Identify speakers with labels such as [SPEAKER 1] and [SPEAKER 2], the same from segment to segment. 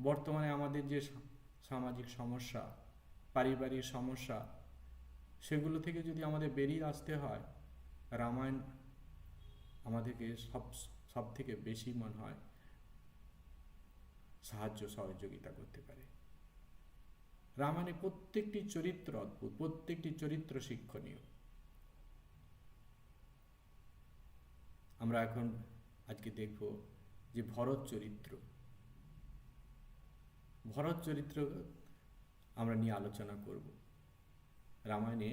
[SPEAKER 1] বর্তমানে আমাদের যে সামাজিক সমস্যা, পারিবারিক সমস্যা, সেগুলো থেকে যদি আমাদের বেরিয়ে আসতে হয়, রামায়ণ আমাদেরকে সব থেকে বেশি মনে হয় সাহায্য সহযোগিতা করতে পারে। রামায়ণে প্রত্যেকটি চরিত্র অদ্ভুত, প্রত্যেকটি চরিত্র শিক্ষণীয়। আমরা এখন আজকে দেখব যে ভরত চরিত্র আমরা নিয়ে আলোচনা করব। রামায়ণে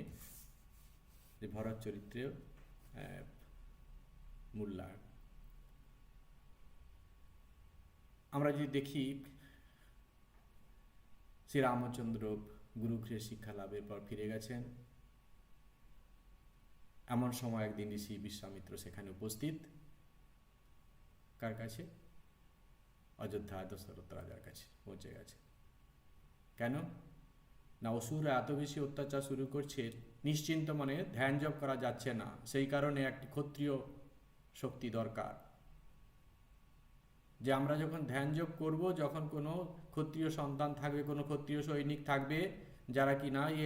[SPEAKER 1] যে ভরত চরিত্রের মূল্যায়ন আমরা যদি দেখি, শ্রী রামচন্দ্র গুরুগৃহে শিক্ষা লাভের পর ফিরে গেছেন। এমন সময় একদিন ঋষি বিশ্বামিত্র সেখানে উপস্থিত। কার কাছে? অযোধ্যা দশরথ রাজার কাছে পৌঁছে গেছে। কেন না, অসুররা এত বেশি অত্যাচার শুরু করছে, নিশ্চিন্ত মনে ধ্যান জপ করা যাচ্ছে না। সেই কারণে একটি ক্ষত্রিয় শক্তি দরকার, যে আমরা যখন ধ্যান জপ করব, যখন কোনো ক্ষত্রিয় সন্তান থাকবে, কোনো ক্ষত্রিয় সৈনিক থাকবে, যারা কিনা এই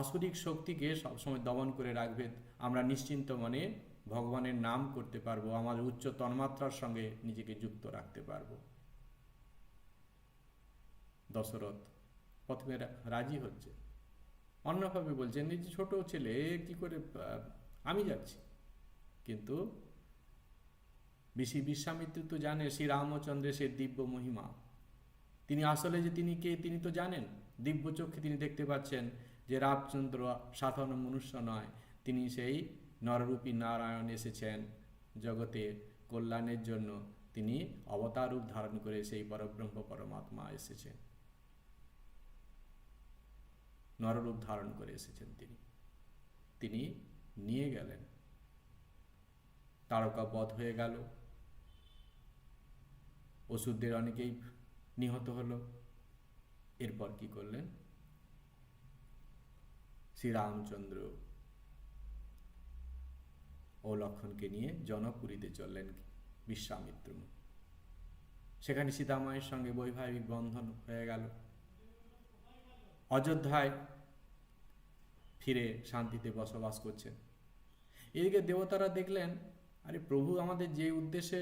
[SPEAKER 1] আসুরিক শক্তিকে সবসময় দমন করে রাখবে, আমরা নিশ্চিন্ত মনে ভগবানের নাম করতে পারবো, আমাদের উচ্চ তন্মাত্রার সঙ্গে নিজেকে যুক্ত রাখতে পারবো। দশরথ প্রথমে রাজি হচ্ছে, অন্যভাবে বলছেন যে ছোট ছেলে কি করে, আমি যাচ্ছি। কিন্তু ঋষি বিশ্বামিত্র তো জানে শ্রী রামচন্দ্রের সে দিব্য মহিমা। তিনি আসলে যে তিনি কে তিনি তো জানেন। দিব্য চক্ষে তিনি দেখতে পাচ্ছেন যে রামচন্দ্র সাধারণ মনুষ্য নয়, তিনি সেই নররূপী নারায়ণ এসেছেন জগতে কল্যাণের জন্য। তিনি অবতার রূপ ধারণ করে সেই পরব্রহ্ম পরমাত্মা এসেছেন, নররূপ ধারণ করে এসেছেন। তিনি নিয়ে গেলেন। তারকা বধ হয়ে গেল, অসুরদের অনেকেই নিহত হলো। এরপর কি করলেন? শ্রীরামচন্দ্র ও লক্ষ্মণকে নিয়ে জনকপুরীতে চললেন বিশ্বামিত্র। সেখানে সীতামায়ের সঙ্গে বৈবাহিক বন্ধন হয়ে গেল। অযোধ্যায় ফিরে শান্তিতে বসবাস করছেন। এদিকে দেবতারা দেখলেন, আরে প্রভু আমাদের যে উদ্দেশ্যে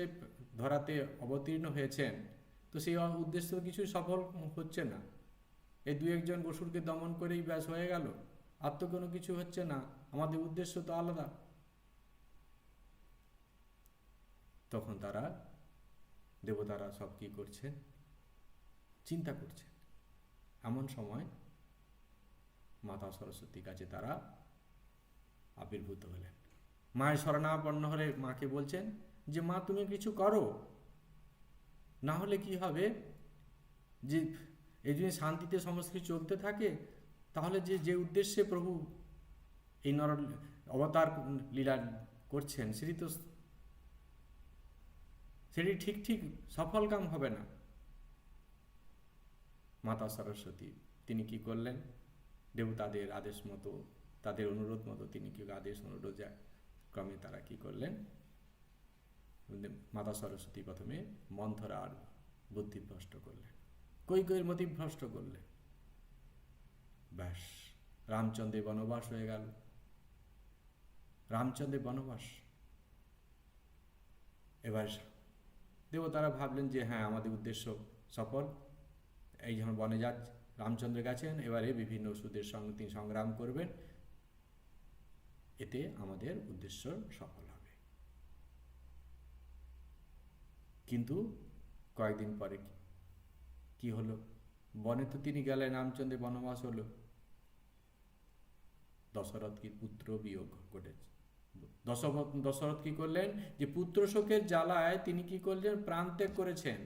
[SPEAKER 1] ধরাতে অবতীর্ণ হয়েছেন, তো সেই উদ্দেশ্য কিছু সফল হচ্ছে না। এই দু একজন অসুরকে দমন করেই ব্যাস হয়ে গেল, আর তো কোনো কিছু হচ্ছে না, আমাদের উদ্দেশ্য তো আলাদা। তখন দেবতারা সব কি করছেন? চিন্তা করছেন। এমন সময় মাতা সরস্বতীর কাছে তারা আবির্ভূত হলেন। মায়ের শরণাপন্ন হলে মাকে বলছেন যে মা, তুমি কিছু করো, না হলে কি হবে, যে এই যদি শান্তিতে সমস্ত কিছু চলতে থাকে, তাহলে যে উদ্দেশ্যে প্রভু এই অবতার লীলা করছেন, সেটি ঠিক সফল কাম হবে না। মাতা সরস্বতী তিনি কি করলেন? দেবতাদের আদেশ মতো, তাদের অনুরোধ মতো তিনি কি আদেশ অনুরোধ ক্রমে তারা কি করলেন? মাতা সরস্বতী প্রথমে মন্থরার বুদ্ধিভ্রষ্ট করলেন, কৈকেয়ীর মতিভ্রষ্ট করলেন। ব্যাস, রামচন্দ্রের বনবাস হয়ে গেল। রামচন্দ্রের বনবাস। এবার দেবতারা ভাবলেন যে হ্যাঁ, আমাদের উদ্দেশ্য সফল। এই যখন বনে যাচ্ছে, রামচন্দ্র গেছেন, এবারে বিভিন্ন অসুরদের সঙ্গে তিনি সংগ্রাম করবেন, এতে আমাদের উদ্দেশ্য সফল হবে। কিন্তু কয়েকদিন পরে কি হলো? বনে তো তিনি গেলেন, রামচন্দ্রের বনবাস হলো, দশরথ কি পুত্র বিয়োগ ঘটেছে। দশরথ কি করলেন? যে পুত্র শোকের জ্বালায় তিনি কি করলেন? প্রাণ ত্যাগ করেছেন।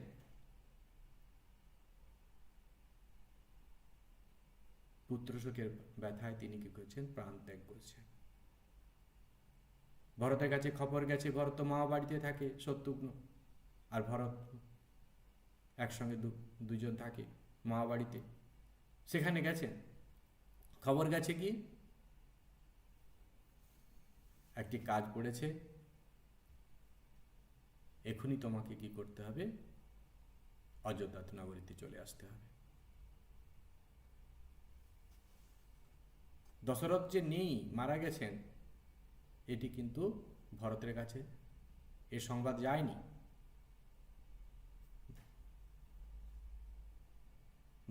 [SPEAKER 1] পুত্র শোকের ব্যথায় তিনি কি করেছেন? প্রাণ ত্যাগ করেছেন। ভরতের কাছে খবর গেছে, ভরত তো মামা বাড়িতে থাকে, শত্রুঘ্ন আর ভরত একসঙ্গে দুজন থাকে মামা বাড়িতে। সেখানে গেছেন, খবর গেছে কি একটি কাজ পড়েছে, এখনই তোমাকে কি করতে হবে? অযোধ্যা নগরীতে চলে আসতে হবে। দশরথ যে নেই, মারা গেছেন, এটি কিন্তু ভরতের কাছে এ সংবাদ যায়নি।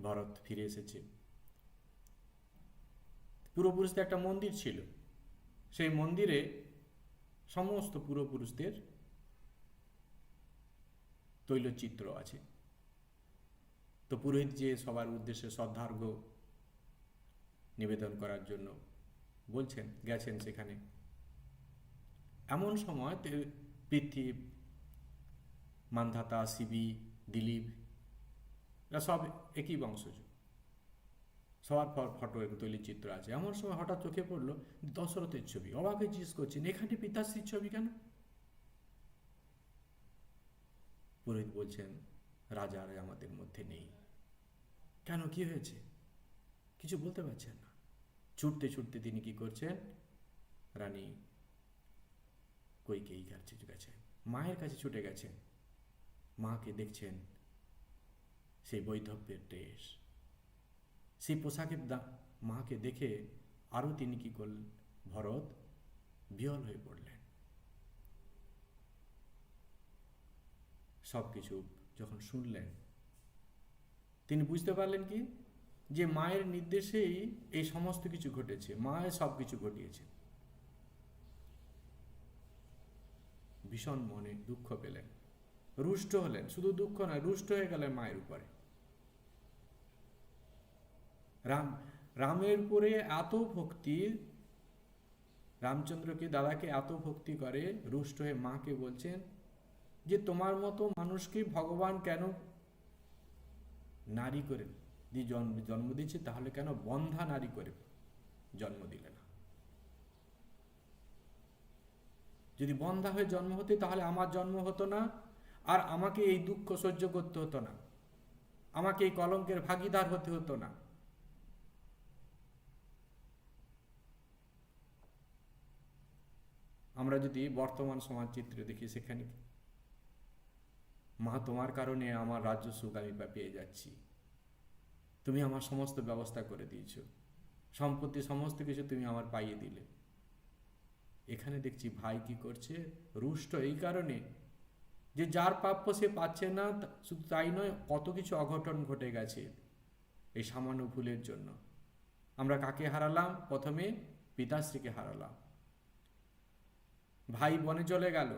[SPEAKER 1] ভরত ফিরে এসেছে। পূর্বপুরুষদের একটা মন্দির ছিল, সেই মন্দিরে সমস্ত পূর্বপুরুষদের তৈলচিত্র আছে। তো পুরোহিত যে সবার উদ্দেশ্যে শ্রদ্ধার্ঘ্য নিবেদন করার জন্য বলছেন, গেছেন সেখানে। এমন সময় পৃথ্বী, মান্ধাতা, শিবি, দিলীপ, এরা সব একই বংশজ, সবার ফটো তৈলচিত্র আছে। এমন সময় হঠাৎ চোখে পড়লো দশরথের ছবি। অবাক হয়ে জিজ্ঞেস করছেন, এখানে পিতাশ্রীর ছবি কেন? পুরোহিত বলছেন, রাজার আমাদের মধ্যে নেই। কেন, কি হয়েছে? কিছু বলতে পারছেন না। ছুটতে ছুটতে তিনি কি করছেন, রানী কইকেয়ীর কাছে গেছেন, মায়ের কাছে ছুটে গেছেন। মাকে দেখছেন সেই বৈধব্যের ড্রেস, সেই পোশাকের মাকে দেখে আরও তিনি কি করলেন, ভরত বিহ্বল হয়ে পড়লেন। সব কিছু যখন শুনলেন, তিনি বুঝতে পারলেন কি, যে মায়ের নির্দেশেই এই সমস্ত কিছু ঘটেছে, মায়ের সব কিছু ঘটিয়েছে। ভীষণ মনে দুঃখ পেলেন, রুষ্ট হলেন। শুধু দুঃখ নয়, রুষ্ট হয়ে গেলেন মায়ের উপরে। রামের উপরে এত ভক্তি, রামচন্দ্রকে, দাদাকে এত ভক্তি করে, রুষ্ট হয়ে মাকে বলছেন যে তোমার মতো মানুষকে ভগবান কেন নারী করে জন্ম দিয়েছে, তাহলে কেন বন্ধা নারী করে জন্ম দিলে না? যদি বন্ধা হয়ে জন্ম হতে, তাহলে আমার জন্ম হতো না, আর আমাকে এই দুঃখ সহ্য করতে হতো না, আমাকে এই কলঙ্কের ভাগীদার হতে হতো না। আমরা যদি বর্তমান সমাজ চিত্র দেখি, সেখানে মা তোমার কারণে আমার রাজ্য সুখ আমি পেয়ে যাচ্ছি, তুমি আমার সমস্ত ব্যবস্থা করে দিয়েছ, সম্পত্তি সমস্ত কিছু তুমি আমার পাইয়ে দিলে। এখানে দেখছি ভাই কি করছে, রুষ্ট এই কারণে যে যার প্রাপ্য সে পাচ্ছে না। শুধু তাই নয়, কত কিছু অঘটন ঘটে গেছে এই সামান্য ভুলের জন্য। আমরা কাকে হারালাম? প্রথমে পিতাশ্রীকে হারালাম, ভাই বনে চলে গেল,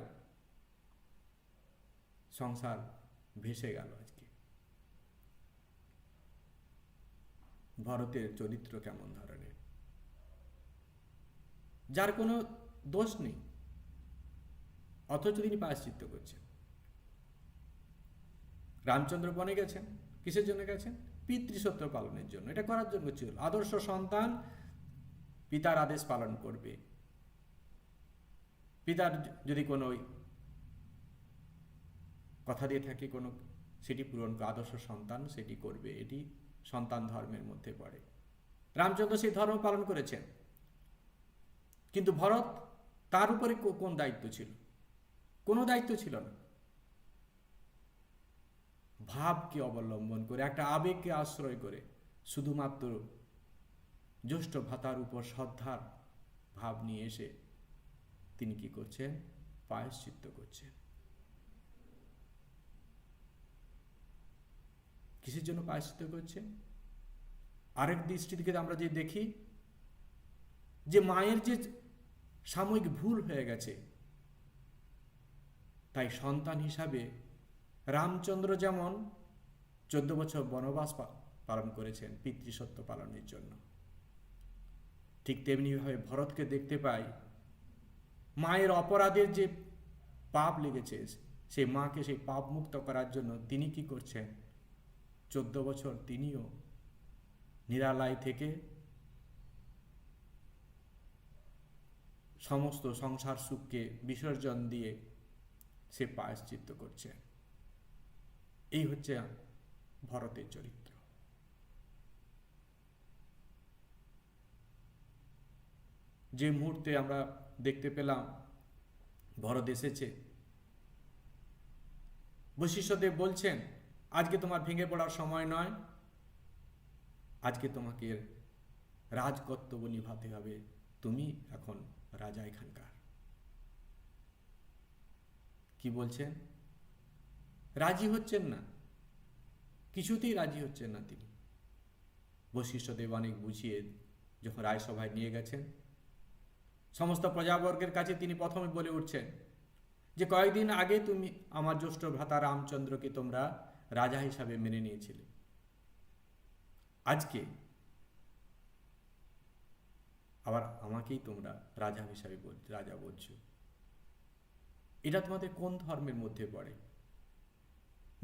[SPEAKER 1] সংসার ভেসে গেল। আজকে ভরতের চরিত্র কেমন ধরনের, যার কোনো দোষ নেই, অথচ তিনি প্রায়শ্চিত্ত করছেন। রামচন্দ্র বনে গেছেন, কিসের জন্য গেছেন? পিতৃসত্য পালনের জন্য। এটা করার জন্য ছিল। আদর্শ সন্তান পিতার আদেশ পালন করবে, পিতার যদি কোনো কথা দিয়ে থাকে কোনো, সেটি পূরণ, আদর্শ সন্তান সেটি করবে। এটি সন্তান ধর্মের মধ্যে পড়ে। রামচন্দ্র সেই ধর্ম পালন করেছেন, কিন্তু ভরত, তার উপরে কোন দায়িত্ব ছিল? কোনো দায়িত্ব ছিল না। ভাবকে অবলম্বন করে, একটা আবেগকে আশ্রয় করে, শুধুমাত্র জ্যেষ্ঠ ভ্রাতার উপর শ্রদ্ধার ভাব নিয়ে এসে তিনি কি করছেন? প্রায়শ্চিত্ত করছেন। কিসের জন্য প্রায়শ্চিত্ত করছেন? আরেক দৃষ্টি থেকে আমরা যে দেখি যে মায়ের যে সাময়িক ভুল হয়ে গেছে, তাই সন্তান হিসাবে রামচন্দ্র যেমন 14 বছর বনবাস পালন করেছেন পিতৃসত্য পালনের জন্য, ঠিক তেমনিভাবে ভরতকে দেখতে পাই মায়ের অপরাধের যে পাপ লেগেছে, সেই মাকে সেই পাপ মুক্ত করার জন্য তিনি কি করছেন? 14 বছর তিনিও নিরালয় থেকে সমস্ত সংসার সুখকে বিসর্জন দিয়ে সে প্রায়শ্চিত্ত করছেন। এই হচ্ছে ভরতের চরিত্র। যে মুহূর্তে আমরা দেখতে পেলাম ভরত এসেছে, বশিষ্ঠদেব বলছেন আজকে তোমার ভেঙে পড়ার সময় নয়, আজকে তোমাকে রাজকর্তব্য নিভাতে হবে। তুমি এখন রাজা এখানকার। কি বলছেন? রাজি হচ্ছেন না, কিছুতেই রাজি হচ্ছেন না তিনি। বশিষ্ঠদেব অনেক বুঝিয়ে যখন রায়সভায় নিয়ে গেছেন, সমস্ত প্রজাবর্গের কাছে তিনি প্রথমে বলে উঠছেন যে কয়েকদিন আগে তুমি আমার জ্যেষ্ঠ ভ্রাতা রামচন্দ্রকে তোমরা রাজা হিসাবে মেনে নিয়েছিলে, আজকে আবার আমাকেই তোমরা রাজা হিসাবে রাজা বলছো। এটা তোমাদের কোন ধর্মের মধ্যে পড়ে?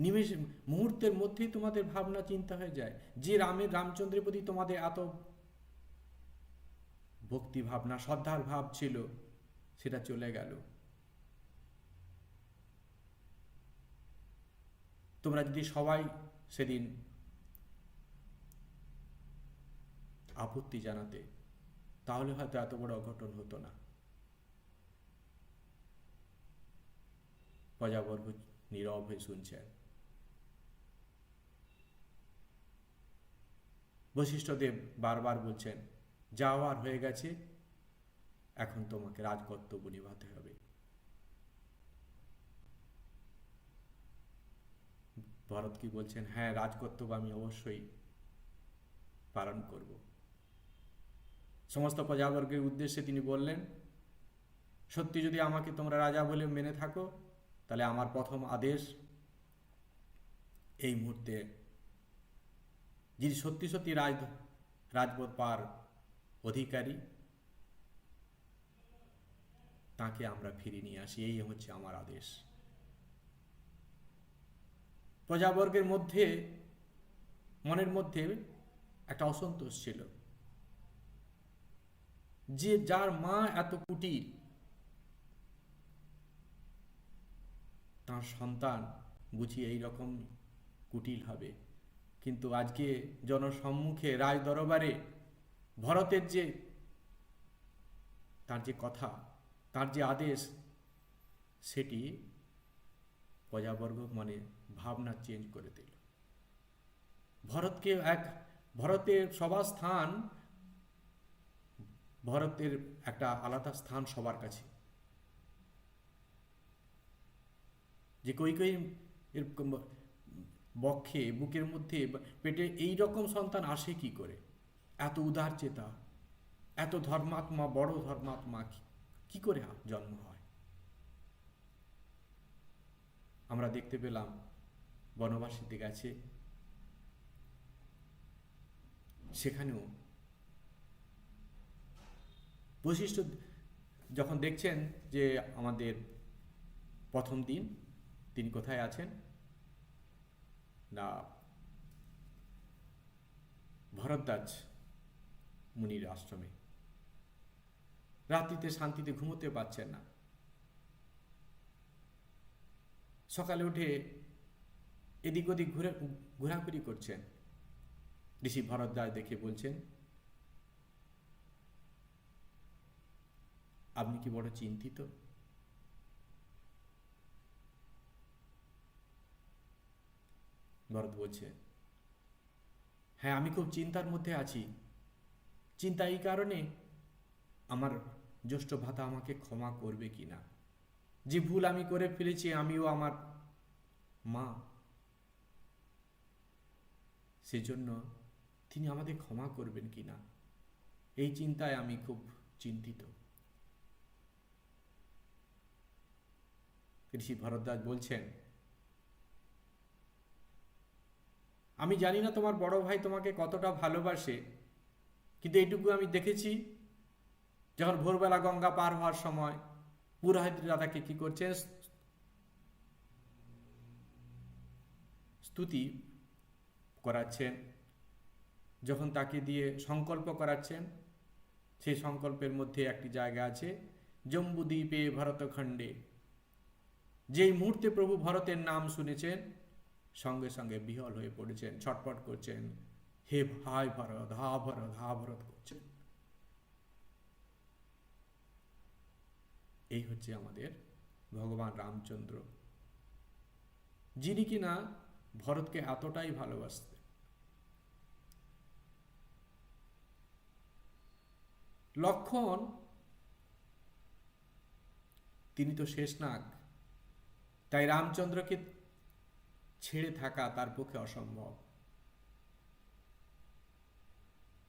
[SPEAKER 1] নিমেষে মুহূর্তের মধ্যেই তোমাদের ভাবনা চিন্তা হয়ে যায় যে রামচন্দ্রের প্রতি তোমাদের এত ভক্তি ভাবনা, শ্রদ্ধার ভাব ছিল, সেটা চলে গেল। তোমরা যদি সবাই সেদিন আপত্তি জানাতে, তাহলে হয়তো এত বড় অঘটন হতো না। প্রজাবর্গ নীরব হয়ে শুনছেন। বশিষ্ঠদেব বারবার বলছেন, যাওয়ার হয়ে গেছে, এখন তোমাকে রাজকর্তব্য নিভাতে হবে। ভরত কি বলছেন? হ্যাঁ, রাজকর্তব্য আমি অবশ্যই পালন করব। সমস্ত প্রজাবর্গের উদ্দেশ্যে তিনি বললেন, সত্যি যদি আমাকে তোমরা রাজা বলে মেনে থাকো, তাহলে আমার প্রথম আদেশ, এই মুহূর্তে যিনি সত্যি সত্যি রাজপদ পার অধিকারী, তাকে আমরা ফিরিয়ে নিয়ে আসি, এই হচ্ছে আমার আদেশ। প্রজাবর্গের মধ্যে মনের মধ্যে একটা অসন্তোষ ছিল যে যার মা এত কুটিল, তার সন্তান বুঝি এইরকম কুটিল হবে। কিন্তু আজকে জনসম্মুখে রাজ দরবারে ভরতের যে তার যে কথা, তার যে আদেশ, সেটি প্রজাবর্গ মনে ভাবনা চেঞ্জ করে দিল। ভরতের সবার স্থান, ভরতের একটা আলাদা স্থান সবার কাছে। যে কই এর বক্ষে, বুকের মধ্যে, পেটে এই রকম সন্তান আসে কি করে? এত উদার চেতা, এত ধর্মাত্মা, বড় ধর্মাত্মা কি করে জন্ম হয়? আমরা দেখতে পেলাম বনবাসীতে গেছে, সেখানেও বশিষ্ঠ যখন দেখছেন যে আমাদের প্রথম দিন তিনি কোথায় আছেন না, ভরদ্বাজ মুনির আশ্রমে, রাত্রিতে শান্তিতে ঘুমোতে পারছেন না। সকালে উঠে এদিক ওদিক ঘোরাঘুরি করছেন। ঋষি ভরদ্বাজ দেখে বলছেন, আপনি কি বড় চিন্তিত? ভরত বলছে, হ্যাঁ, আমি খুব চিন্তার মধ্যে আছি। চিন্তা এই কারণে, আমার জ্যেষ্ঠ ভ্রাতা আমাকে ক্ষমা করবে কিনা। যে ভুল আমি করে ফেলেছি, আমিও আমার মা, সেজন্য তিনি আমাদের ক্ষমা করবেন কিনা, এই চিন্তায় আমি খুব চিন্তিত। ঋষি ভরদ্বাজ বলছেন, আমি জানি না তোমার বড় ভাই তোমাকে কতটা ভালোবাসে, কিন্তু এইটুকু আমি দেখেছি, যখন ভোরবেলা গঙ্গা পার হওয়ার সময় পুরোহিতরা তাকে কি করছেন, স্তুতি করাচ্ছেন। যখন তাকে দিয়ে সংকল্প করাচ্ছেন, সেই সংকল্পের মধ্যে একটি জায়গা আছে, জম্বুদ্বীপে ভরতখণ্ডে। যেই মুহূর্তে প্রভু ভরতের নাম শুনেছেন, সঙ্গে সঙ্গে বিহল হয়ে পড়েছেন, ছটপট করছেন, হে ভাই ভরত, হা ভরত, হা ভরত করছেন। এই হচ্ছে আমাদের ভগবান রামচন্দ্র, যিনি কিনা ভরতকে এতটাই ভালোবাসতেন। লক্ষ্মণ তিনি তো শেষনাগ, তাই রামচন্দ্রকে ছেড়ে থাকা তার পক্ষে অসম্ভব।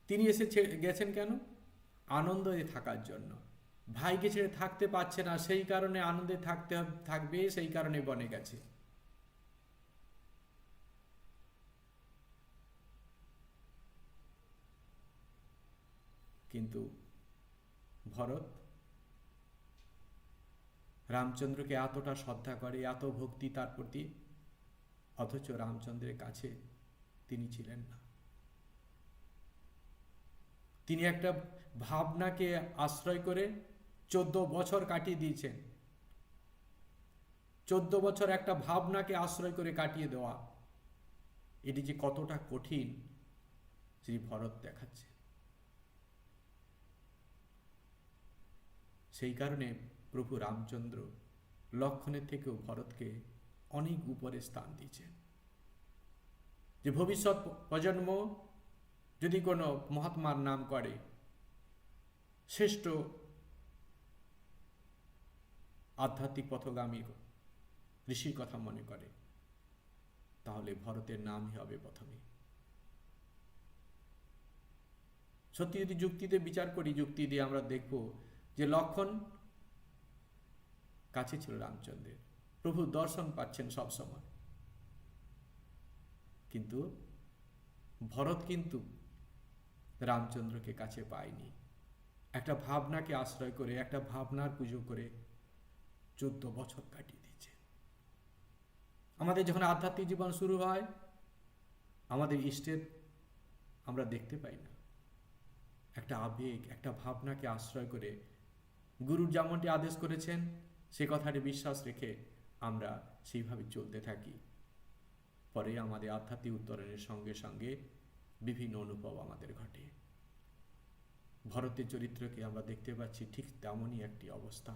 [SPEAKER 1] তিনি এসে গেছেন কেন? আনন্দে থাকার জন্য। ভাইকে ছেড়ে থাকতে পারছে না, সেই কারণে আনন্দে থাকবে, সেই কারণে বনে গেছে। কিন্তু ভরত রামচন্দ্রকে এতটা শ্রদ্ধা করে, এত ভক্তি তার প্রতি, অথচ রামচন্দ্রের কাছে তিনি ছিলেন না। তিনি একটা ভাবনাকে আশ্রয় করে 14 বছর কাটিয়ে দিয়েছেন। 14 বছর একটা ভাবনাকে আশ্রয় করে কাটিয়ে দেওয়া, এটি যে কতটা কঠিন শ্রী ভরত দেখাচ্ছে। সেই কারণে প্রভু রামচন্দ্র লক্ষ্মণের থেকেও ভরতকে অনেক উপরে স্থান দিয়েছেন, যে ভবিষ্যৎ প্রজন্ম যদি কোনো মহাত্মার নাম করে, শ্রেষ্ঠ আধ্যাত্মিক পথগামী ঋষির কথা মনে করে, তাহলে ভরতের নামই হবে প্রথমে। সত্যি যদি যুক্তিতে বিচার করি, যুক্তি দিয়ে আমরা দেখব যে লক্ষ্মণ কাছে ছিল রামচন্দ্রের, প্রভুর দর্শন পাচ্ছেন সব সময়, কিন্তু ভরত কিন্তু রামচন্দ্রকে কাছে পায়নি। একটা ভাবনাকে আশ্রয় করে, একটা ভাবনার পুজো করে 14 বছর কাটিয়ে দিয়েছে। আমাদের যখন আধ্যাত্মিক জীবন শুরু হয়, আমাদের ইষ্টের আমরা দেখতে পাই না। একটা আবেগ, একটা ভাবনাকে আশ্রয় করে গুরুর যেমনটি আদেশ করেছেন, সে কথাটি বিশ্বাস রেখে আমরা সেইভাবে চলতে থাকি। পরে আমাদের আধ্যাত্মিক উত্তরণের সঙ্গে সঙ্গে বিভিন্ন অনুভব আমাদের ঘটে। ভরতের চরিত্রকে আমরা দেখতে পাচ্ছি ঠিক তেমনই একটি অবস্থা।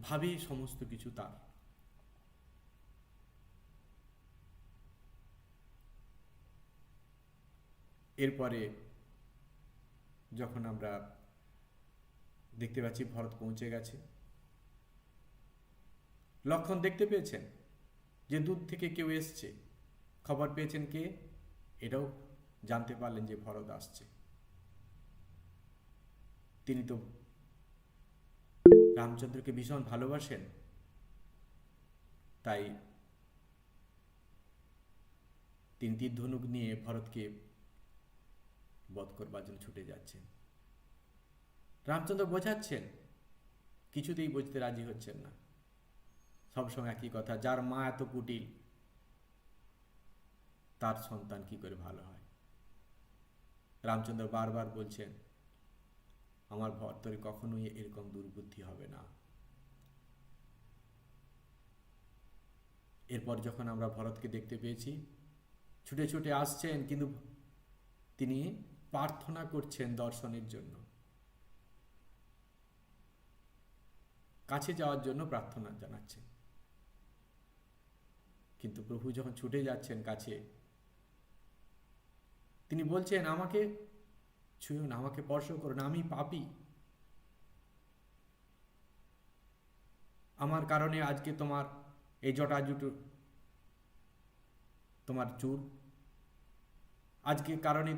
[SPEAKER 1] ভাবে সমস্ত কিছু তার। এরপরে যখন আমরা দেখতে পাচ্ছি ভরত পৌঁছে গেছে, লক্ষ্মণ দেখতে পেয়েছেন যে দূর থেকে কেউ এসছে। খবর পেয়েছেন কে? এটাও জানতে পারলেন যে ভরত আসছে। তিনি তো রামচন্দ্রকে ভীষণ ভালোবাসেন, তাই তিনি তীর ধনুক নিয়ে ভরতকে বধ করবার জন্য ছুটে যাচ্ছেন। রামচন্দ্র বোঝাচ্ছেন, কিছুতেই বুঝতে রাজি হচ্ছেন না। সবসময় একই কথা, যার মা এত কুটিল, তার সন্তান কি করে ভালো হয়। রামচন্দ্র বারবার বলছেন, আমার ভরতের কখনোই এরকম দুর্বুদ্ধি হবে না। এরপর যখন আমরা ভরতকে দেখতে পেয়েছি, ছুটে ছুটে আসছেন, কিন্তু তিনি প্রার্থনা করছেন দর্শনের জন্য, কাছে যাওয়ার জন্য প্রার্থনা জানাচ্ছেন। কিন্তু প্রভু যখন ছুটে যাচ্ছেন কাছে, তিনি বলছেন, আমাকে ছুঁয়ো না, আমাকে স্পর্শ করো না, আমি পাপী। আমার কারণে আজকে তোমার এই জটাজুটো, তোমার চুল, আজকে কারণে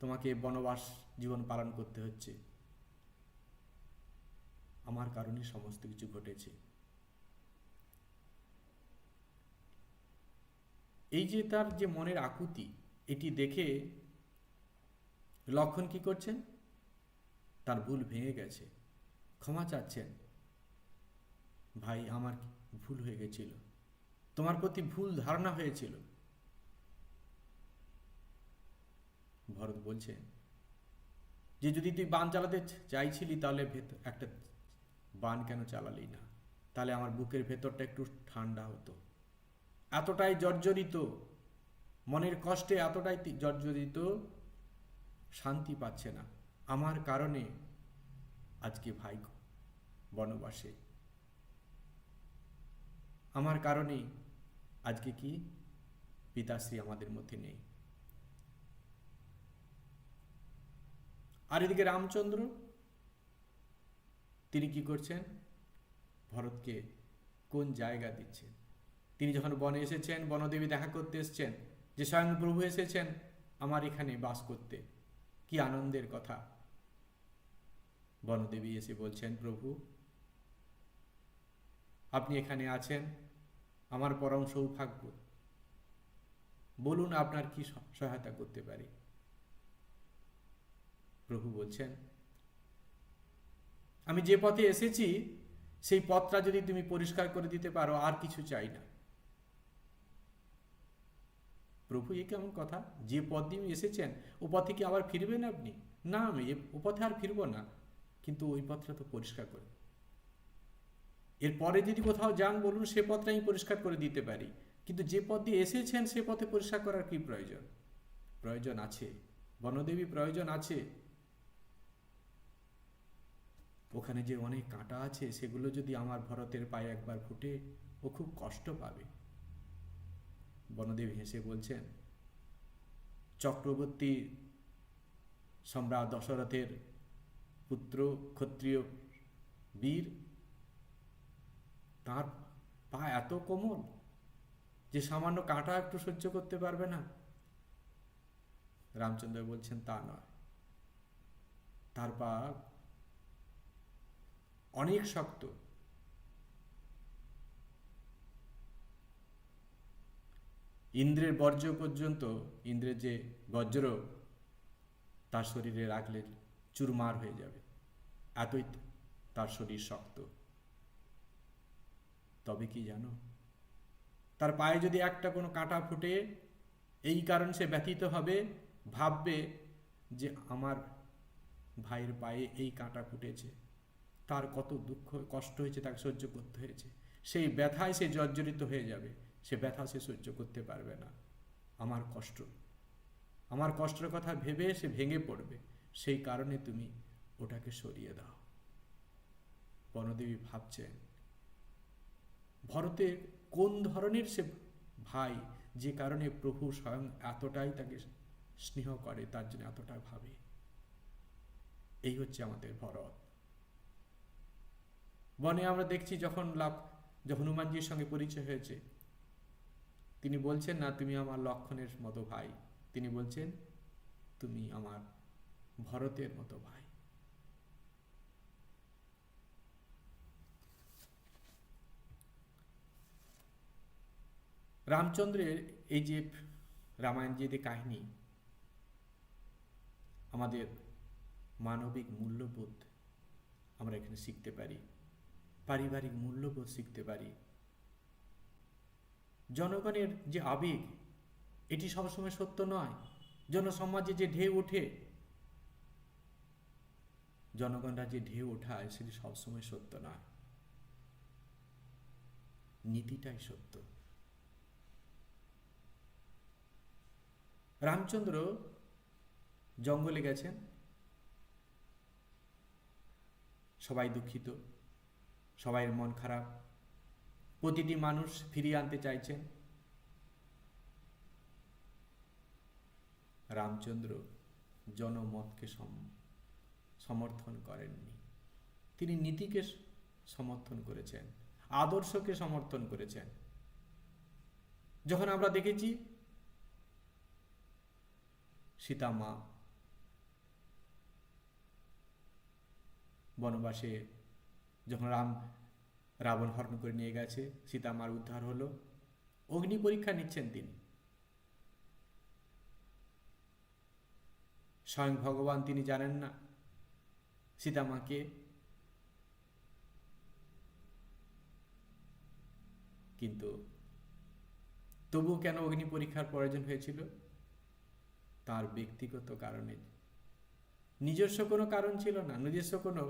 [SPEAKER 1] তোমাকে বনবাস জীবন পালন করতে হচ্ছে। আমার কারণে সমস্ত কিছু ঘটেছে। এই যে তার যে মনের আকুতি, এটি দেখে লক্ষ্মণ কি করছেন? তার ভুল ভেঙে গেছে, ক্ষমা চাচ্ছেন। ভাই, আমার ভুল হয়ে গেছিল, তোমার প্রতি ভুল ধারণা হয়েছিল। ভরত বলছেন যে যদি তুই বান চালাতে চাইছিলি, তাহলে একটা বান কেন চালালি না? তাহলে আমার বুকের ভেতরটা একটু ঠান্ডা হতো। এতটাই জর্জরিত, মনের কষ্টে এতটাই জর্জরিত, শান্তি পাচ্ছে না। আমার কারণে আজকে ভাই বনবাসে, আমার কারণেই আজকে কি পিতাশ্রী আমাদের মধ্যে নেই। আর এদিকে রামচন্দ্র তিনি কি করছেন? ভরতকে কোন জায়গা দিচ্ছেন? তিনি যখন বনে এসেছেন, বনদেবী দেখা করতে এসেছেন, যে স্বয়ং প্রভু এসেছেন আমার এখানে বাস করতে, কি আনন্দের কথা। বনদেবী এসে বলছেন, প্রভু আপনি এখানে আছেন, আমার পরম সৌভাগ্য, বলুন আপনার কি সহায়তা করতে পারি। প্রভু বলছেন, আমি যে পথে এসেছি সেই পথটা যদি তুমি পরিষ্কার করে দিতে পারো, আর কিছু চাই না। প্রভু এ কেমন কথা? যে পথ দিয়ে এসেছেন ও পথে কি আবার ফিরবেন আপনি? না, আমি ও পথে আর ফিরবো না, কিন্তু ওই পথটা তো পরিষ্কার করে, এরপরে যদি কোথাও যান বলুন, সে পথটা আমি পরিষ্কার করে দিতে পারি, কিন্তু যে পথ দিয়ে এসেছেন সে পথে পরিষ্কার করার কি প্রয়োজন? প্রয়োজন আছে বনদেবী, প্রয়োজন আছে। ওখানে যে অনেক কাঁটা আছে, সেগুলো যদি আমার ভরতের পায়ে একবার ফুটে, ও খুব কষ্ট পাবে। বনদেবী হেসে বলছেন, চক্রবর্তী সম্রাট দশরথের পুত্র, ক্ষত্রিয় বীর, তার পা এত কোমল যে সামান্য কাঁটা একটু সহ্য করতে পারবে না? রামচন্দ্র বলছেন, তা নয়, তার পা অনেক শক্ত। ইন্দ্রের বর্জ্য পর্যন্ত, ইন্দ্রের যে বজ্র তার শরীরে রাখলে চুরমার হয়ে যাবে, এতই তার শরীর শক্ত। তবে কি জানো, তার পায়ে যদি একটা কোনো কাঁটা ফুটে, এই কারণ সে ব্যথিত হবে, ভাববে যে আমার ভাইয়ের পায়ে এই কাঁটা ফুটেছে, তার কত দুঃখ কষ্ট হয়েছে, তাকে সহ্য করতে হয়েছে, সেই ব্যথায় সে জর্জরিত হয়ে যাবে, সে ব্যথা সে সহ্য করতে পারবে না। আমার কষ্টের কথা ভেবে সে ভেঙে পড়বে, সেই কারণে তুমি ওটাকে সরিয়ে দাও। বনদেবী ভাবছেন, ভরতের কোন ধরনের সে ভাই, যে কারণে প্রভু স্বয়ং এতটাই তাকে স্নেহ করে, তার জন্য এতটা ভাবে। এই হচ্ছে আমাদের ভরত। বনে আমরা দেখছি যখন হনুমানজির সঙ্গে পরিচয় হয়েছে, তিনি বলছেন না তুমি আমার লক্ষণের মতো ভাই, তিনি বলছেন তুমি আমার ভরতের মতো ভাই। রামচন্দ্রের এই যে রামায়ণ যে কাহিনী, আমাদের মানবিক মূল্যবোধ আমরা এখানে শিখতে পারি, পারিবারিক মূল্যবোধ শিখতে পারি। জনগণের যে আবেগ, এটি সবসময় সত্য নয়। জনসমাজে যে ঢেউ ওঠে, জনগণরা যে ঢেউ ওঠায়, সেটি সবসময় সত্য নয়। নীতিটাই সত্য। রামচন্দ্র জঙ্গলে গেছেন, সবাই দুঃখিত, সবাই মন খারাপ, প্রতিটি মানুষ ফিরিয়ে আনতে চাইছেন। রামচন্দ্র জনমতকে সমর্থন করেননি, তিনি নীতিকে সমর্থন করেছেন, আদর্শকে সমর্থন করেছেন। যখন আমরা দেখেছি সীতা মা বনবাসে, যখন রাবণ হরণ করে নিয়ে গেছে, সীতা মার উদ্ধার হলো, অগ্নি পরীক্ষা নিচ্ছেন তিনি। স্বয়ং ভগবান তিনি জানেন না সীতা মাকে, কিন্তু তবু কেন অগ্নি পরীক্ষার প্রয়োজন হয়েছিল? তার ব্যক্তিগত কারণে, নিজস্ব কোনো কারণ ছিল না, নিজস্ব কোনো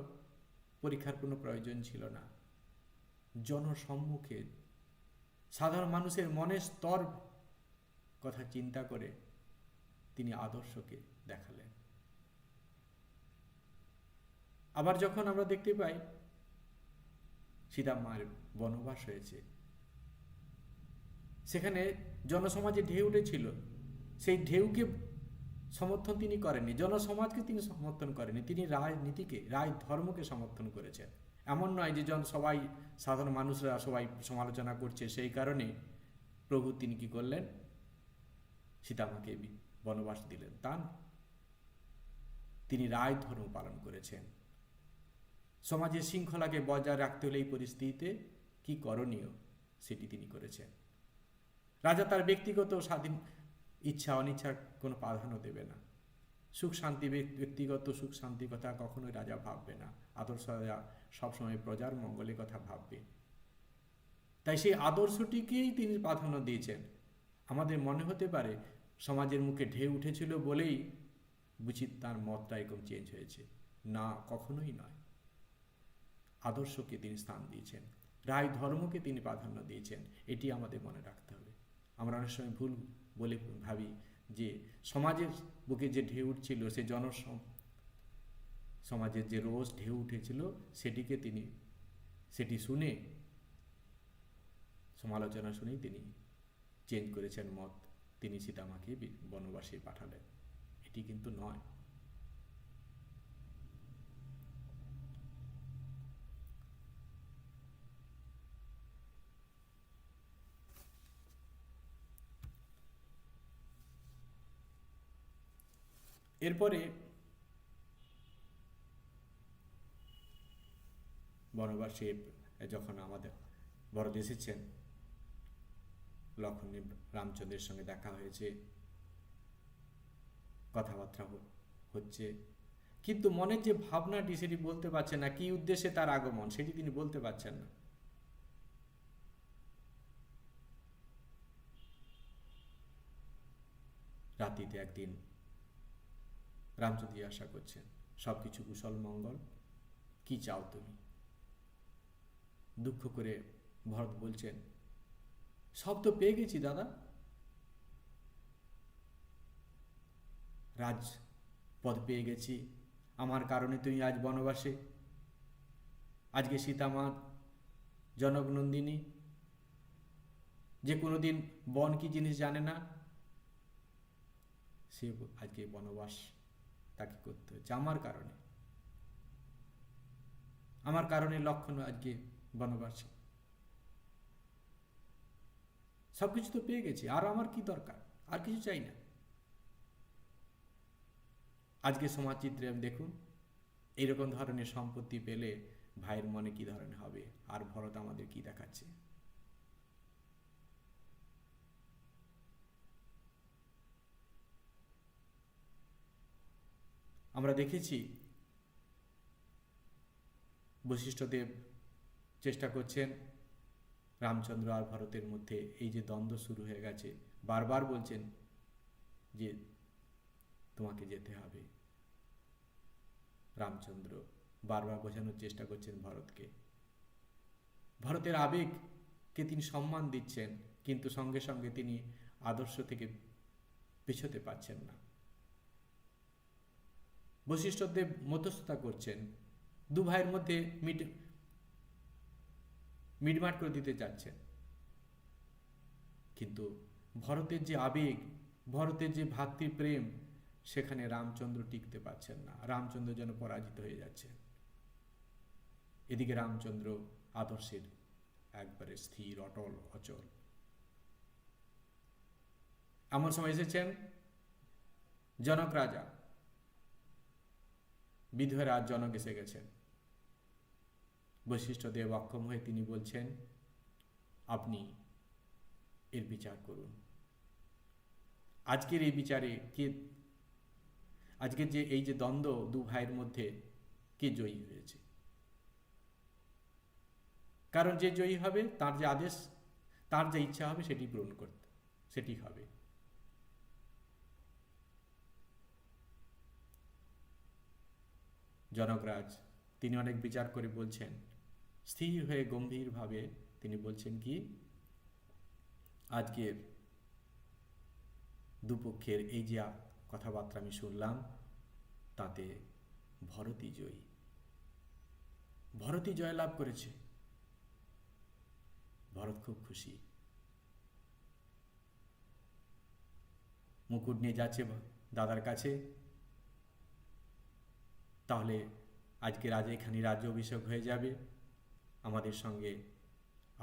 [SPEAKER 1] পরীক্ষার কোনো প্রয়োজন ছিল না। জনসম্মুখে সাধারণ মানুষের মনের স্তর কথা চিন্তা করে তিনি আদর্শকে দেখালেন। আবার যখন আমরা দেখতে পাই সীতা মায়ের বনবাস হয়েছে, সেখানে জনসমাজে ঢেউ উঠেছিল, সেই ঢেউকে সমর্থন তিনি করেননি, জনসমাজকে তিনি সমর্থন করেননি, তিনি রাজনীতিকে, ধর্মকে সমর্থন করেছেন। এমন নয় যে সবাই সাধারণ মানুষরা সবাই সমালোচনা করছে সেই কারণে প্রভু তিনি কি করলেন, সীতামাকে বনবাস দিলেন, তা না। তিনি ধর্ম পালন করেছেন। সমাজের শৃঙ্খলাকে বজায় রাখতে হলে এই পরিস্থিতিতে কি করণীয় সেটি তিনি করেছেন। রাজা তার ব্যক্তিগত স্বাধীন ইচ্ছা অনিচ্ছার কোনো প্রাধান্য দেবে না। সুখ শান্তি, ব্যক্তিগত সুখ শান্তির কথা কখনোই রাজা ভাববে না। আদর্শ রাজা সবসময় প্রজার মঙ্গলের কথা ভাববে। তাই সেই আদর্শটিকেই তিনি প্রাধান্য দিয়েছেন। আমাদের মনে হতে পারে সমাজের মুখে ঢেউ উঠেছিল বলেই বুঝি তার মতটা এরকম চেঞ্জ হয়েছে, না, কখনোই নয়। আদর্শকে তিনি স্থান দিয়েছেন, ধর্মকে তিনি প্রাধান্য দিয়েছেন, এটি আমাদের মনে রাখতে হবে। আমরা অনেক সময় ভুল বলে ভাবি যে সমাজের বুকে যে ঢেউ উঠছিল, সে সমাজের যে রোজ ঢেউ উঠেছিল সেটি শুনে, সমালোচনা শুনেই তিনি চেঞ্জ করেছেন মত, তিনি সীতামাকে বনবাসে পাঠালেন। এটি কিন্তু নয়। এরপরে বনবাসে যখন আমাদের ভরত এসেছেন, লক্ষ্মণ রামচন্দ্রের সঙ্গে দেখা হয়েছে, কথাবার্তা হচ্ছে, কিন্তু মনের যে ভাবনাটি সেটি বলতে পারছেন না, কি উদ্দেশ্যে তার আগমন সেটি তিনি বলতে পারছেন না। রাত্রিতে একদিন রামচন্দ্র আশা করছেন, সবকিছু কুশল মঙ্গল, কি চাও তুমি? দুঃখ করে ভরত বলছেন, সব তো পেয়ে গেছি দাদা, রাজপদ পেয়ে গেছি, আমার কারণে তুমি আজ বনবাসে। আজকে সীতামা জনকনন্দিনী, যে কোনোদিন বন কি জিনিস জানে না, সে আজকে বনবাস তাকে করতে হচ্ছে আমার কারণে লক্ষণ আজকে বনবাসী। সবকিছু তো পেয়ে গেছি, আর আমার কি দরকার, আর কিছু চাই না। আজকে সমাজচিত্রে দেখুন, এইরকম ধরনের সম্পত্তি পেলে ভাইয়ের মনে কি ধরনের হবে, আর ভরত আমাদের কি দেখাচ্ছে। আমরা দেখেছি বশিষ্ঠদেব চেষ্টা করছেন রামচন্দ্র আর ভরতের মধ্যে এই যে দ্বন্দ্ব শুরু হয়ে গেছে, বারবার বলছেন যে তোমাকে যেতে হবে। রামচন্দ্র বারবার বোঝানোর চেষ্টা করছেন ভরতকে। ভরতের আবেগকে তিনি সম্মান দিচ্ছেন, কিন্তু সঙ্গে সঙ্গে তিনি আদর্শ থেকে পেছোতে পারছেন না। বশিষ্ঠদেব মধ্যস্থতা করছেন, দু ভাইয়ের মধ্যে মিটমাট করে দিতে চাচ্ছেন, কিন্তু ভরতের যে আবেগ, ভরতের যে ভ্রাতৃপ্রেম, সেখানে রামচন্দ্র টিকতে পারছেন না। রামচন্দ্র যেন পরাজিত হয়ে যাচ্ছে। এদিকে রামচন্দ্র আদর্শের একবারে স্থির, অটল, অচল। এমন সময় এসেছেন জনক রাজা, বিধবেরাজ জনক এসে গেছেন। বশিষ্ঠদেব অক্ষম হয়ে তিনি বলছেন, আপনি এর বিচার করুন। আজকের এই বিচারে আজকের যে এই যে দ্বন্দ্ব দু ভাইয়ের মধ্যে, কে জয়ী হয়েছে? কারণ যে জয়ী হবে তার যে আদেশ, তার যে ইচ্ছা হবে সেটি পূরণ করতে, সেটি হবে। জনকরাজ তিনি অনেক বিচার করে বলছেন, স্থির হয়ে গম্ভীরভাবে তিনি বলছেন কি, আজকের দুপক্ষের এই যে কথাবার্তা আমি শুনলাম, তাতে ভরতই জয়ী, ভরতই জয়লাভ করেছে। ভরত খুব খুশি। মুকুট নিয়ে যাচ্ছে দাদার কাছে, তাহলে আজকে এখানে রাজ্য অভিষেক হয়ে যাবে, আমাদের সঙ্গে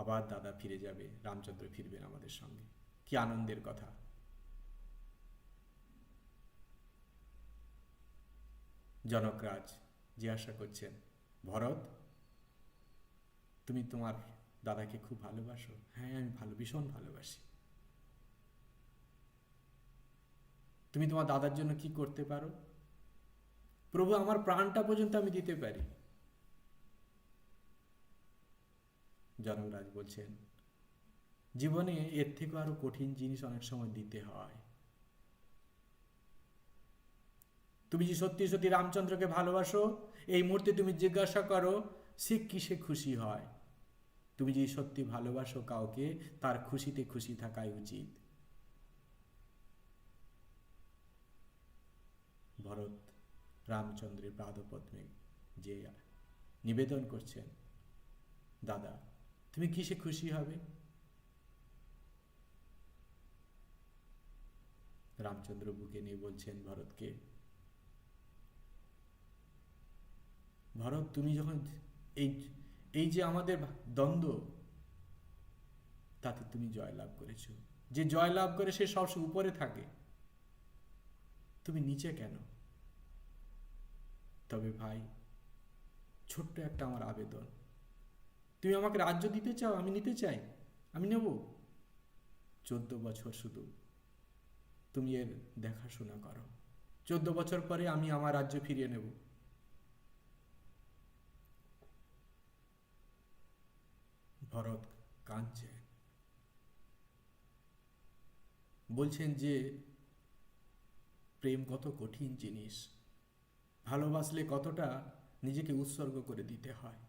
[SPEAKER 1] আবার দাদা ফিরে যাবে, রামচন্দ্র ফিরবেন আমাদের সঙ্গে। কি আনন্দের কথা। জনকরাজ জিজ্ঞাসা করছেন, ভরত, তুমি তোমার দাদাকে খুব ভালোবাসো? হ্যাঁ, আমি ভীষণ ভালোবাসি। তুমি তোমার দাদার জন্য কি করতে পারো? প্রভু, আমার প্রাণটা পর্যন্ত আমি দিতে পারি। জনকরাজ বলছেন, জীবনে এর থেকে আরো কঠিন জিনিস অনেক সময় দিতে হয়। তুমি যে সত্যি সত্যি রামচন্দ্রকে ভালোবাসো, এই মুহূর্তে তুমি জিজ্ঞাসা করো সে কিসে খুশি হয়। তুমি যে সত্যি ভালোবাসো কাউকে, তার খুশিতে খুশি থাকাই উচিত। ভরত রামচন্দ্রের পাদপদ্মে যে নিবেদন করছেন, দাদা তুমি কিসে খুশি হবে? রামচন্দ্র বুকে নিয়ে বলছেন ভরতকে, ভরত তুমি যখন এই যে আমাদের দ্বন্দ্ব, তাতে তুমি জয়লাভ করেছো। যে জয়লাভ করে সে সবসময় উপরে থাকে, তুমি নিচে কেন? তবে ভাই, ছোট্ট একটা আমার আবেদন, তুমি আমাকে রাজ্য দিতে চাও, আমি নিতে চাই, আমি নেব। 14 বছর শুধু তুমি এর দেখাশোনা করো, 14 বছর পরে আমি আমার রাজ্য ফিরিয়ে নেব। ভরত কাঁদছেন, বলছেন যে প্রেম কত কঠিন জিনিস, ভালোবাসলে কতটা নিজেকে উৎসর্গ করে দিতে হয়,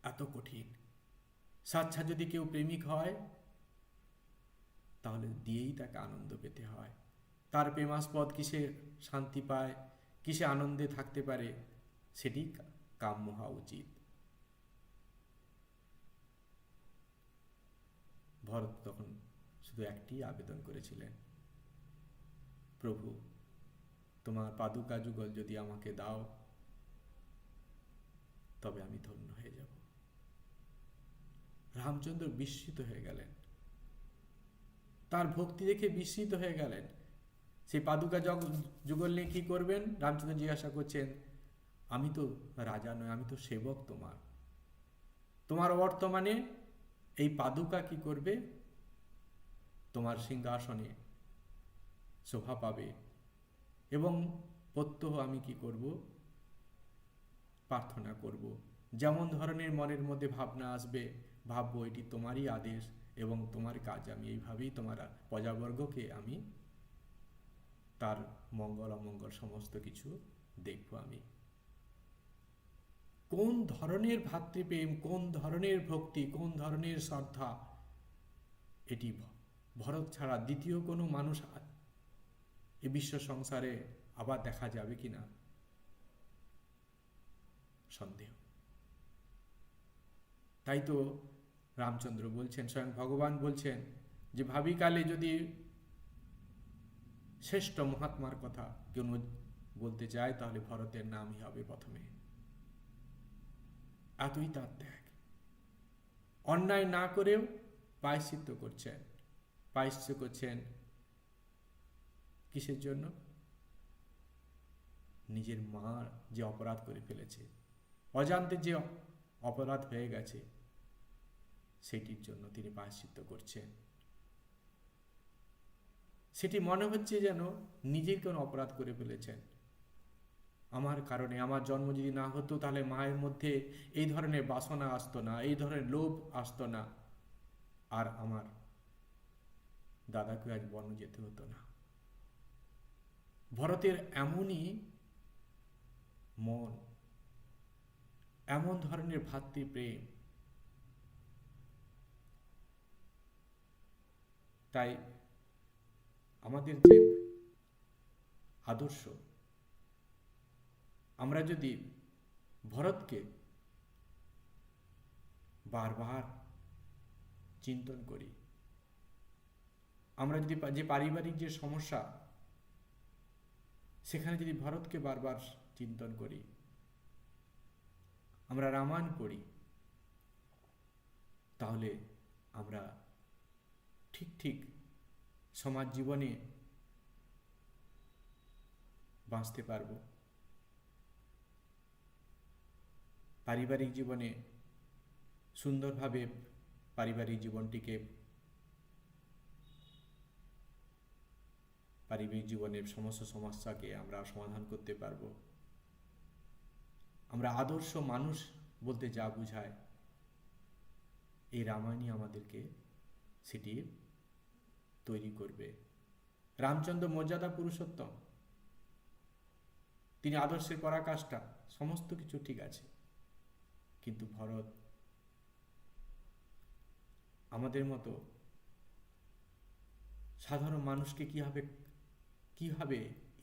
[SPEAKER 1] এত কঠিন। সাচ্ছা যদি কেউ প্রেমিক হয়, তাহলে দিয়েই তাকে আনন্দ পেতে হয়। তার প্রেমাস্পদ কিসে শান্তি পায়, কিসে আনন্দে থাকতে পারে, সেটি কাম্য হওয়া উচিত। ভরত তখন শুধু একটি আবেদন করেছিলেন, প্রভু তোমার পাদুকা যুগল যদি আমাকে দাও, তবে আমি ধন্য হয়ে যাব। রামচন্দ্র বিস্মিত হয়ে গেলেন, তার ভক্তি দেখে বিস্মিত হয়ে গেলেন। সেই পাদুকা যুগল নিয়ে কি করবেন? রামচন্দ্র জিজ্ঞাসা করছেন, আমি তো রাজা নয়, আমি তো সেবক তোমার। তোমার বর্তমানে এই পাদুকা কি করবে? তোমার সিংহাসনে শোভা পাবে, এবং প্রত্যহ আমি কি করব? প্রার্থনা করব। যেমন ধরনের মনের মধ্যে ভাবনা আসবে, ভাববো এটি তোমারই আদেশ এবং তোমার কাজ। আমি এইভাবেই তোমার প্রজাবর্গকে আমি তার মঙ্গল অমঙ্গল সমস্ত কিছু দেখব। আমি কোন ধরনের ভ্রাতৃপ্রেম, কোন ধরনের ভক্তি, কোন ধরনের শ্রদ্ধা, এটি ভরত ছাড়া দ্বিতীয় কোনো মানুষ এ বিশ্ব সংসারে আবার দেখা যাবে কিনা সন্দেহ। তাই তো রামচন্দ্র বলছেন, স্বয়ং ভগবান বলছেন যে ভাবিকালে যদি শ্রেষ্ঠ মহাত্মার কথা কেউ বলতে চায়, তাহলে ভরতের নামই হবে প্রথমে। এতই তার ত্যাগ, অন্যায় না করেও প্রায়শ্চিত্ত করছেন। প্রায়শ্চিত্ত করছেন কিসের জন্য? নিজের মা যে অপরাধ করে ফেলেছে, অজান্তে যে অপরাধ হয়ে গেছে, সেটির জন্য তিনি প্রায়শ্চিত্ত করছেন। সেটি মনে হচ্ছে যেন নিজের কোনো অপরাধ করে ফেলেছেন। আমার কারণে, আমার জন্ম যদি না হতো, তাহলে মায়ের মধ্যে এই ধরনের বাসনা আসতো না, এই ধরনের লোভ আসতো না, আর আমার দাদাকে আজ বন যেতে হতো না। ভরতের এমনই মন, এমন ধরনের ভ্রাতৃপ্রেম। তাই আমাদের যে আদর্শ, আমরা যদি ভরতকে বারবার চিন্তন করি, আমরা যদি যে পারিবারিক যে সমস্যা, সেখানে যদি ভরতকে বারবার চিন্তন করি, আমরা রামায়ণ পড়ি, তাহলে আমরা ঠিক ঠিক সমাজ জীবনে বাঁচতে পারব। পারিবারিক জীবনে সুন্দরভাবে পারিবারিক জীবনটিকে, পারিবারিক জীবনের সমস্ত সমস্যাকে আমরা সমাধান করতে পারব। আমরা আদর্শ মানুষ বলতে যা বোঝায়, এই রামায়ণই আমাদেরকে সেটি তৈরি করবে। রামচন্দ্র মর্যাদা পুরুষোত্তম, তিনি আদর্শের পরাকাষ্ঠা, সমস্ত কিছু ঠিক আছে, কিন্তু ভরত আমাদের মতো সাধারণ মানুষকে কিভাবে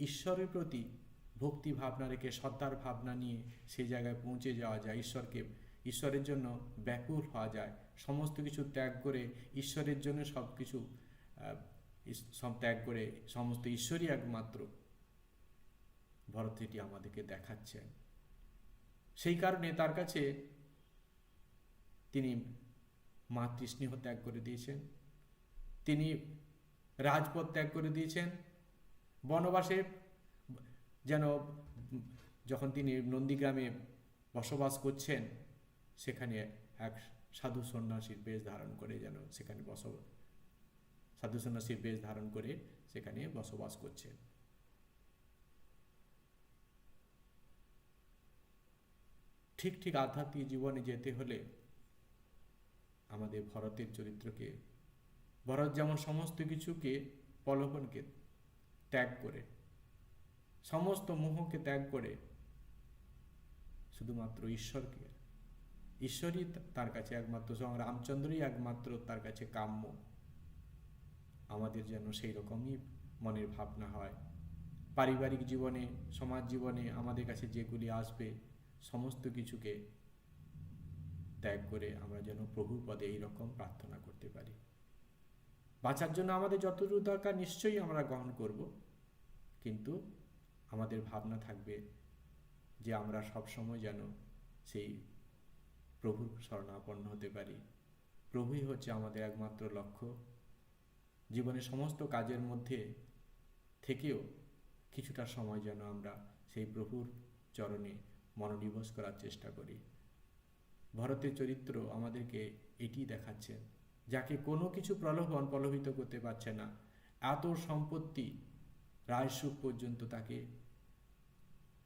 [SPEAKER 1] ঈশ্বরের প্রতি ভক্তি ভাবনা রেখে, শ্রদ্ধার ভাবনা নিয়ে সেই জায়গায় পৌঁছে যাওয়া যায়, ঈশ্বরের জন্য ব্যাকুল হওয়া যায়, সমস্ত কিছু ত্যাগ করে ঈশ্বরের জন্য সব কিছু সব ত্যাগ করে সমস্ত ঈশ্বরই একমাত্র, ভরত এটি আমাদেরকে দেখাচ্ছেন। সেই কারণে তার কাছে তিনি মাতৃস্নেহ ত্যাগ করে দিয়েছেন, তিনি রাজপথ ত্যাগ করে দিয়েছেন, বনবাসে যেন যখন তিনি নন্দীগ্রামে বসবাস করছেন, সেখানে এক সাধু সন্ন্যাসীর বেশ ধারণ করে যেন সেখানে সাধু সন্ন্যাসীর বেশ ধারণ করে সেখানে বসবাস করছেন। ঠিক ঠিক আধ্যাত্মিক জীবনে যেতে হলে আমাদের ভরতের চরিত্রকে, ভরত যেমন সমস্ত কিছুকে, প্রলোভনকে ত্যাগ করে, সমস্ত মোহকে ত্যাগ করে শুধুমাত্র ঈশ্বরই তার কাছে একমাত্র, স্বয়ং রামচন্দ্রই একমাত্র তার কাছে কাম্য। আমাদের যেন সেই রকমই মনের ভাবনা হয়। পারিবারিক জীবনে, সমাজ জীবনে আমাদের কাছে যেগুলি আসবে, সমস্ত কিছুকে ত্যাগ করে আমরা যেন প্রভুর পদে এইরকম প্রার্থনা করতে পারি। বাঁচার জন্য আমাদের যতটুকু দরকার নিশ্চয়ই আমরা গ্রহণ করব, কিন্তু আমাদের ভাবনা থাকবে যে আমরা সবসময় যেন সেই প্রভুর শরণাপন্ন হতে পারি। প্রভুই হচ্ছে আমাদের একমাত্র লক্ষ্য। জীবনের সমস্ত কাজের মধ্যে থেকেও কিছুটা সময় যেন আমরা সেই প্রভুর চরণে মনোনিবেশ করার চেষ্টা করি। ভরতের চরিত্র আমাদেরকে এটি দেখাচ্ছেন, যাকে কোনো কিছু প্রলোভিত করতে পারছে না, এত সম্পত্তি, রাজসুখ পর্যন্ত তাকে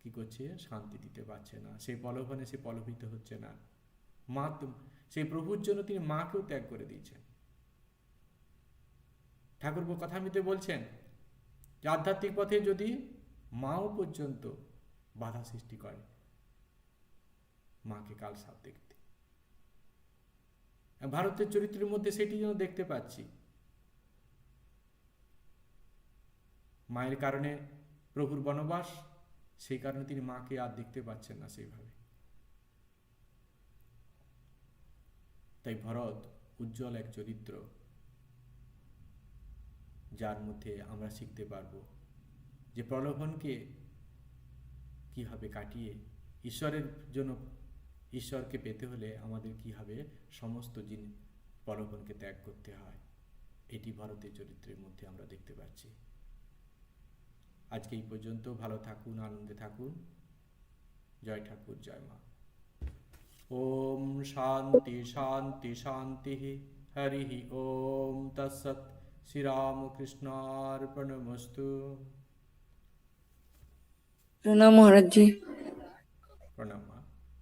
[SPEAKER 1] কি করছে, শান্তি দিতে পারছে না। সেই প্রলোভনে সে প্রলোভিত হচ্ছে না। সেই প্রভুর জন্য তিনি মাকেও ত্যাগ করে দিয়েছেন। ঠাকুর কথামৃতে বলছেন যে আধ্যাত্মিক পথে যদি মাও পর্যন্ত বাধা সৃষ্টি করে, মাকে কাল সাপ দেখতে। ভারতের চরিত্রের মধ্যে সেটি যেন দেখতে পাচ্ছি। মায়ের কারণে প্রভুর বনবাস, সেই কারণে তিনি মাকে আর দেখতে পাচ্ছেন না সেইভাবে। তাই ভরত উজ্জ্বল এক চরিত্র, যার মধ্যে আমরা শিখতে পারব যে প্রলোভনকে কিভাবে কাটিয়ে ঈশ্বরকে পেতে হলে আমাদের কিভাবে সমস্ত প্রলোভনকে ত্যাগ করতে হয়, এটি ভরতের চরিত্রের মধ্যে আমরা দেখতে পাচ্ছি। আজকে এই পর্যন্ত। ভালো থাকুন, আনন্দে থাকুন। জয় ঠাকুর, জয় মা। ওম শান্তি শান্তি শান্তি। হরি ওম তৎসৎ। শ্রীরামকৃষ্ণার্পণমস্তু।
[SPEAKER 2] প্রণাম মহারাজ জি।
[SPEAKER 1] প্রণাম।